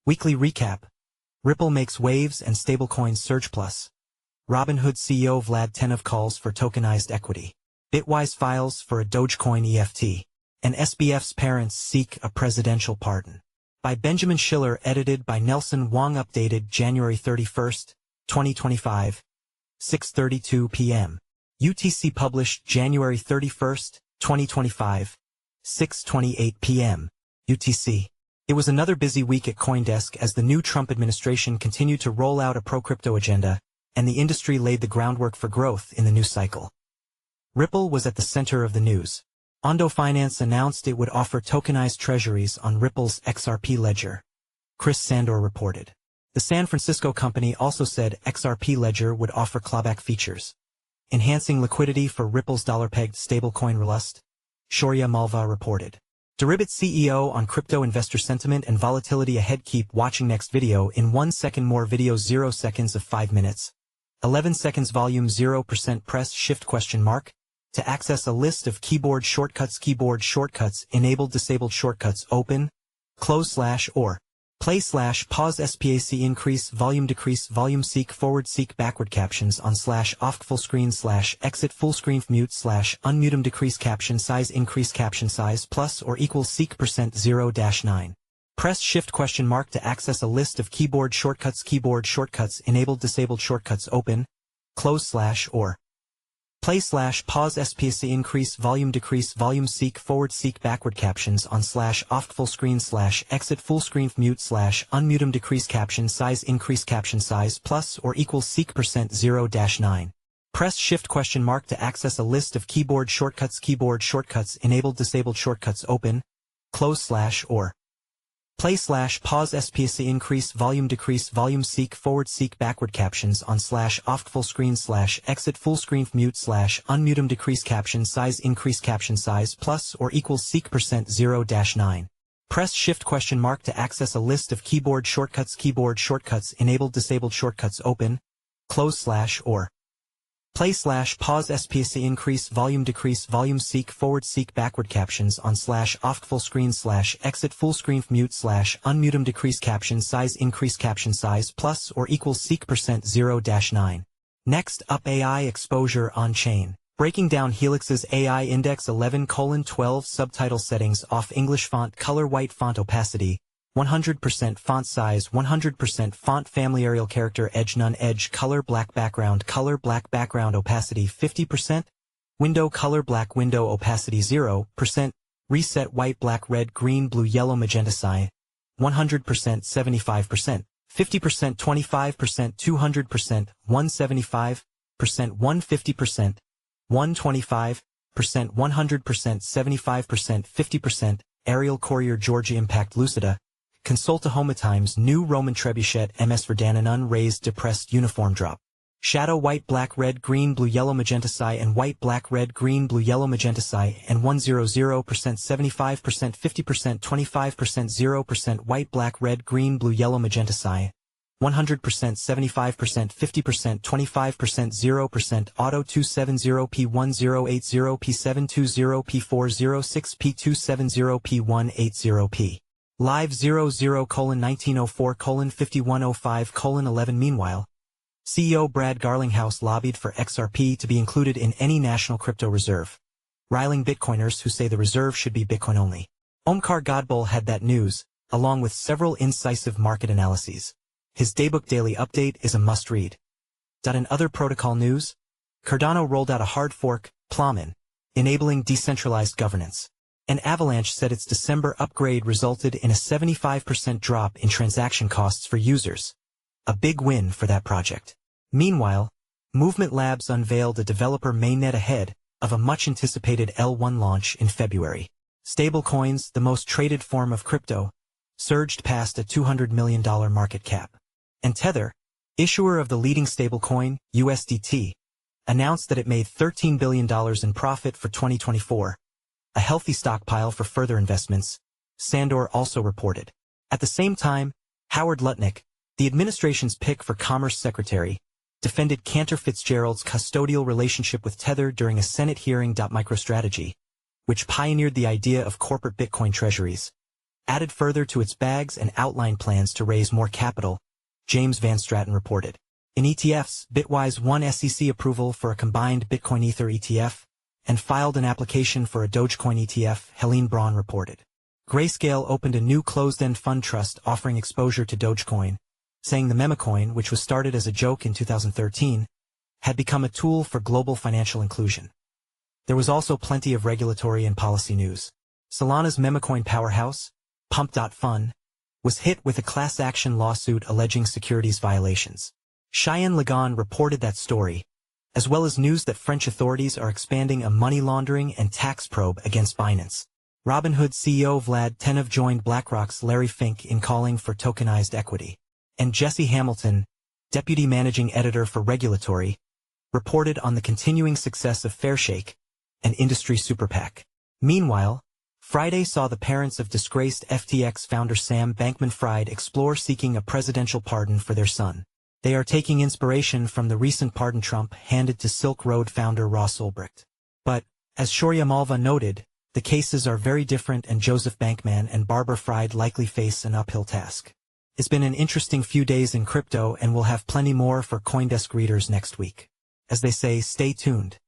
Weekly recap. Ripple makes waves and stablecoins SurgePlus. Robinhood CEO Vlad Tenev calls for tokenized equity. Bitwise files for a dogecoin EFT. And SBF's parents seek a presidential pardon. By Benjamin Schiller, edited by Nelson WangUpdated January 31, 2025. 6:32 p.m. UTC published January 31, 2025. 6:28 p.m. UTC. It was another busy week at CoinDesk as the new Trump administration continued to roll out a pro-crypto agenda, and the industry laid the groundwork for growth in the new cycle. Ripple was at the center of the news. Ondo Finance announced it would offer tokenized treasuries on Ripple's XRP ledger. Chris Sandor reported. The San Francisco company also said XRP ledger would offer clawback features, enhancing liquidity for Ripple's dollar-pegged stablecoin Relust. Shoria Malva reported. Deribit CEO on crypto investor sentiment and volatility ahead. Keep watching next video in 1 second. More videos 0 seconds of 5 minutes. 11 seconds volume 0% press shift ? To access a list of keyboard shortcuts shortcuts enabled disabled shortcuts open, close / or play / PauseSPACEIncrease volume decrease volume seek forward seek backward captions on / OffcFullscreen / exit FullscreenfMute / UnmutemDecrease caption size increase caption size plus or equals seek %0-9. Press shift ? To access a list of keyboard shortcuts enabled disabled shortcuts open, close / or play / PauseSPACEIncrease volume decrease volume seek forward seek backward captions on / OffcFullscreen / exit FullscreenfMute / UnmutemDecrease caption size increase caption size plus or equals seek %0-9. Press shift ? To access a list of keyboard shortcuts enabled disabled shortcuts open, close / or play / PauseSPACEIncrease volume decrease volume seek forward seek backward captions on / OffcFullscreen / exit FullscreenfMute / UnmutemDecrease caption size increase caption size plus or equals seek %0-9. Press shift ? To access a list of keyboard shortcuts enabled disabled shortcuts open, close / or play / PauseSPACEIncrease volume decrease volume seek forward seek backward captions on / OffcFullscreen / exit FullscreenfMute / UnmutemDecrease caption size increase caption size plus or equals seek %0-9. Next up, AI exposure on chain. Breaking down Helix's AI Index 11:12 subtitle settings off English font color white font opacity 100% font size 100% font family Arial character edge none edge color black background opacity 50%, window color black window opacity 0%, reset white black red green blue yellow magenta sign 100% 75%, 50% 25% 200% 175% 150% 125% 100% 75% 50%, Arial Courier Georgia Impact Lucida, Consulta Hometimes New Roman Trebuchet MS Verdananon Raised Depressed Uniform Drop. Shadow white black red green blue yellow magenta psi and white black red green blue yellow magenta psi and 100% 75% 50% 25% 0% white black red green blue yellow magenta psi 100% 75% 50% 25% 0% auto 270p1080 p720 p406 p270 p180p live 00:1904:5105:11. Meanwhile, CEO Brad Garlinghouse lobbied for XRP to be included in any national crypto reserve, riling Bitcoiners who say the reserve should be Bitcoin only. Omkar Godbole had that news, along with several incisive market analyses. His Daybook daily update is a must-read. In other protocol news, Cardano rolled out a hard fork, Plowman, enabling decentralized governance. And Avalanche said its December upgrade resulted in a 75% drop in transaction costs for users. A big win for that project. Meanwhile, Movement Labs unveiled a developer mainnet ahead of a much-anticipated L1 launch in February. Stablecoins, the most traded form of crypto, surged past a $200 million market cap. And Tether, issuer of the leading stablecoin, USDT, announced that it made $13 billion in profit for 2024, a healthy stockpile for further investments, Sandor also reported. At the same time, Howard Lutnick, the administration's pick for Commerce Secretary, defended Cantor Fitzgerald's custodial relationship with Tether during a Senate hearing. MicroStrategy, which pioneered the idea of corporate Bitcoin treasuries, added further to its bags and outlined plans to raise more capital, James Van Straten reported. In ETFs, Bitwise won SEC approval for a combined Bitcoin Ether ETF and filed an application for a Dogecoin ETF, Helene Braun reported. Grayscale opened a new closed-end fund trust offering exposure to Dogecoin, saying the memecoin, which was started as a joke in 2013, had become a tool for global financial inclusion. There was also plenty of regulatory and policy news. Solana's memecoin powerhouse, Pump.Fun, was hit with a class action lawsuit alleging securities violations. Cheyenne Lagan reported that story, as well as news that French authorities are expanding a money laundering and tax probe against Binance. Robinhood CEO Vlad Tenev joined BlackRock's Larry Fink in calling for tokenized equity. And Jesse Hamilton, deputy managing editor for Regulatory, reported on the continuing success of Fairshake, an industry super PAC. Meanwhile, Friday saw the parents of disgraced FTX founder Sam Bankman-Fried explore seeking a presidential pardon for their son. They are taking inspiration from the recent pardon Trump handed to Silk Road founder Ross Ulbricht. But, as Shoria Malva noted, the cases are very different and Joseph Bankman and Barbara Fried likely face an uphill task. It's been an interesting few days in crypto and we'll have plenty more for CoinDesk readers next week. As they say, stay tuned.